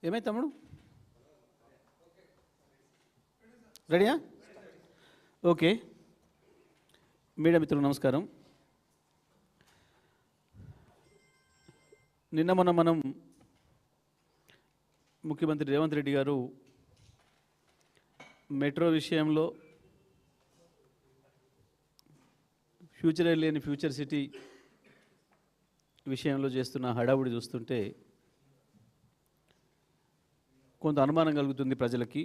ఏమై తమ్ముడు రెడీయా? ఓకే. మీడియా మిత్రులు నమస్కారం. నిన్న మనం ముఖ్యమంత్రి రేవంత్ రెడ్డి గారు మెట్రో విషయంలో ఫ్యూచరే లేని ఫ్యూచర్ సిటీ విషయంలో చేస్తున్న హడావుడి చూస్తుంటే కొంత అనుమానం కలుగుతుంది ప్రజలకి.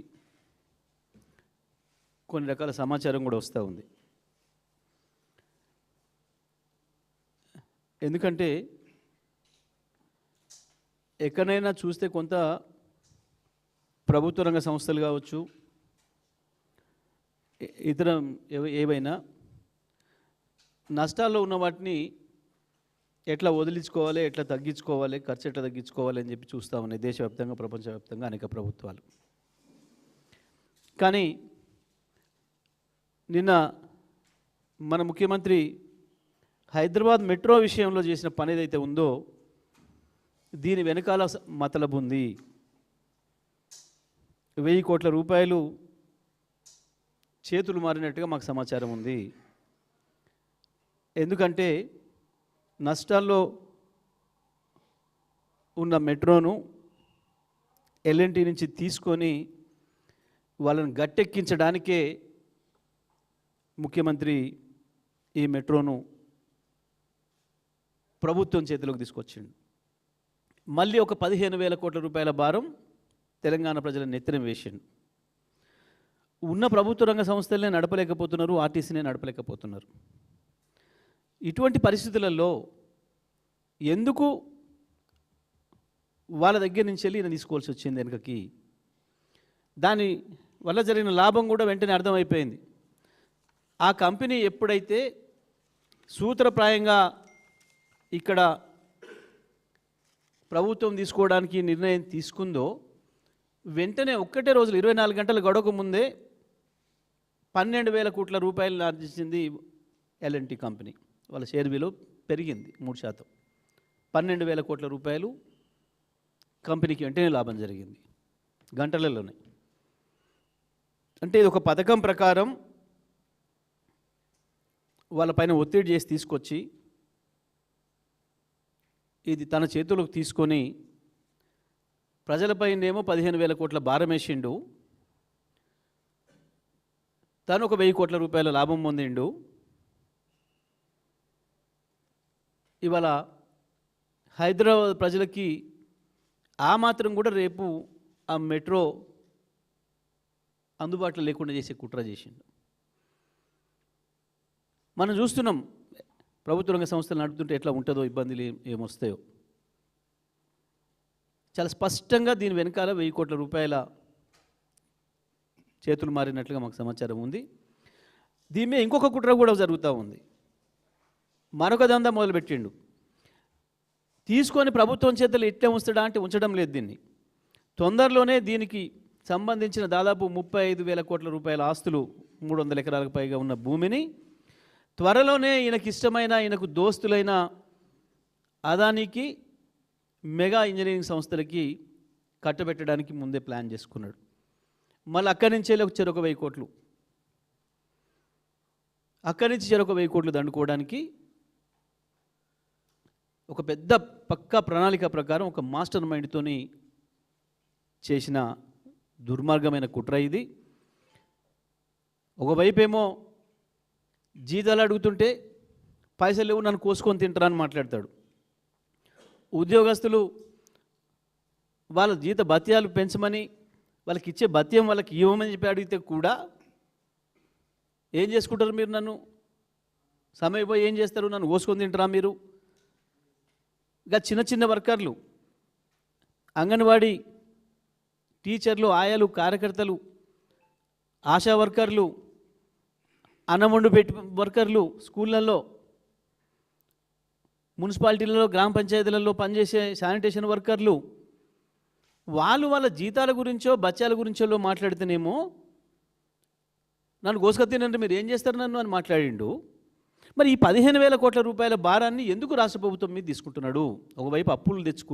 కొన్ని రకాల సమాచారం కూడా వస్తూ ఉంది. ఎందుకంటే ఎక్కడైనా చూస్తే కొంత ప్రభుత్వ రంగ సంస్థలు కావచ్చు, ఇతర ఏవైనా నష్టాల్లో ఉన్న వాటిని ఎట్లా వదిలించుకోవాలి, ఎట్లా తగ్గించుకోవాలి, ఖర్చు ఎట్లా తగ్గించుకోవాలి అని చెప్పి చూస్తూ ఉన్నాయి దేశవ్యాప్తంగా, ప్రపంచవ్యాప్తంగా అనేక ప్రభుత్వాలు. కానీ నిన్న మన ముఖ్యమంత్రి హైదరాబాద్ మెట్రో విషయంలో చేసిన పని ఏదైతే ఉందో దీని వెనకాల మతలబు ఉంది. 1000 కోట్ల రూపాయలు చేతులు మారినట్టుగా మాకు సమాచారం ఉంది. ఎందుకంటే నష్టాల్లో ఉన్న మెట్రోను ఎల్ఎన్టీ నుంచి తీసుకొని వాళ్ళని గట్టెక్కించడానికే ముఖ్యమంత్రి ఈ మెట్రోను ప్రభుత్వం చేతిలోకి తీసుకొచ్చిండు. మళ్ళీ ఒక 15,000 కోట్ల రూపాయల భారం తెలంగాణ ప్రజల నెత్తిన వేసిండు. ఉన్న ప్రభుత్వ రంగ సంస్థలనే నడపలేకపోతున్నారు, ఆర్టీసీనే నడపలేకపోతున్నారు. ఇటువంటి పరిస్థితులలో ఎందుకు వాళ్ళ దగ్గర నుంచి వెళ్ళి ఈయన తీసుకోవాల్సి వచ్చింది వెనుకకి? దాని వల్ల జరిగిన లాభం కూడా వెంటనే అర్థమైపోయింది. ఆ కంపెనీ ఎప్పుడైతే సూత్రప్రాయంగా ఇక్కడ ప్రభుత్వం తీసుకోవడానికి నిర్ణయం తీసుకుందో వెంటనే ఒక్కటే రోజులు 24 గంటలు గడవక ముందే 12,000 కోట్ల రూపాయలు ఆర్జించింది ఎల్ఎన్టీ కంపెనీ. వాళ్ళ షేర్ విలువ పెరిగింది 3%. 12,000 కోట్ల రూపాయలు కంపెనీకి వెంటనే లాభం జరిగింది గంటలలోనే. అంటే ఇది ఒక పథకం ప్రకారం వాళ్ళపైన ఒత్తిడి చేసి తీసుకొచ్చి ఇది తన చేతులకు తీసుకొని ప్రజలపైనేమో 15,000 కోట్ల భారం వేసిండు, తను ఒక 1000 కోట్ల రూపాయల లాభం పొందిండు. ఇవాళ హైదరాబాద్ ప్రజలకి ఆ మాత్రం కూడా రేపు ఆ మెట్రో అందుబాటులో లేకుండా చేసే కుట్ర చేసిండు. మనం చూస్తున్నాం ప్రభుత్వ రంగ సంస్థలు నడుపుతుంటే ఎట్లా ఉంటుందో, ఇబ్బందులు ఏమొస్తాయో. చాలా స్పష్టంగా దీని వెనకాల 1000 కోట్ల రూపాయల చేతులు మారినట్లుగా మాకు సమాచారం ఉంది. దీని మీద ఇంకొక కుట్ర కూడా జరుగుతూ ఉంది. మరొక దందా మొదలుపెట్టిండు. తీసుకొని ప్రభుత్వం చేతులు ఎట్లా ఉంచడా అంటే ఉంచడం లేదు. దీన్ని తొందరలోనే దీనికి సంబంధించిన దాదాపు 35,000 కోట్ల రూపాయల ఆస్తులు, 300 ఎకరాలకు పైగా ఉన్న భూమిని త్వరలోనే ఈయనకి ఇష్టమైన, ఈయనకు దోస్తులైన అదానికి, మెగా ఇంజనీరింగ్ సంస్థలకి కట్టబెట్టడానికి ముందే ప్లాన్ చేసుకున్నాడు. మళ్ళీ అక్కడి నుంచే చెరొక 1000 కోట్లు, అక్కడి నుంచి చెరొక 1000 కోట్లు దండుకోవడానికి ఒక పెద్ద పక్కా ప్రణాళిక ప్రకారం ఒక మాస్టర్ మైండ్తోని చేసిన దుర్మార్గమైన కుట్ర ఇది. ఒకవైపేమో జీతాలు అడుగుతుంటే పైసలు లేవు, నన్ను కోసుకొని తింటారా అని మాట్లాడతాడు. ఉద్యోగస్తులు వాళ్ళ జీత భత్యాలు పెంచమని, వాళ్ళకి ఇచ్చే భత్యం వాళ్ళకి ఇవ్వమని చెప్పి అడిగితే కూడా ఏం చేసుకుంటారు మీరు? నన్ను సమయపోయి ఏం చేస్తారు? నన్ను కోసుకొని తింటారా మీరు? ఇంకా చిన్న చిన్న వర్కర్లు, అంగన్వాడీ టీచర్లు, ఆయాలు, కార్యకర్తలు, ఆశా వర్కర్లు, అన్నం వండు పెట్టి వర్కర్లు, స్కూళ్ళల్లో, మున్సిపాలిటీలలో, గ్రామ పంచాయతీలలో పనిచేసే శానిటేషన్ వర్కర్లు, వాళ్ళు వాళ్ళ జీతాల గురించో బత్యాల గురించో మాట్లాడితేనేమో నన్ను గోసుకత్తినంటే మీరు ఏం చేస్తారు నన్ను అని మాట్లాడిండు. మరి ఈ 15,000 కోట్ల రూపాయల భారాన్ని ఎందుకు రాష్ట్ర ప్రభుత్వం మీద తీసుకుంటున్నాడు? ఒకవైపు అప్పులు తెచ్చుకుంటూ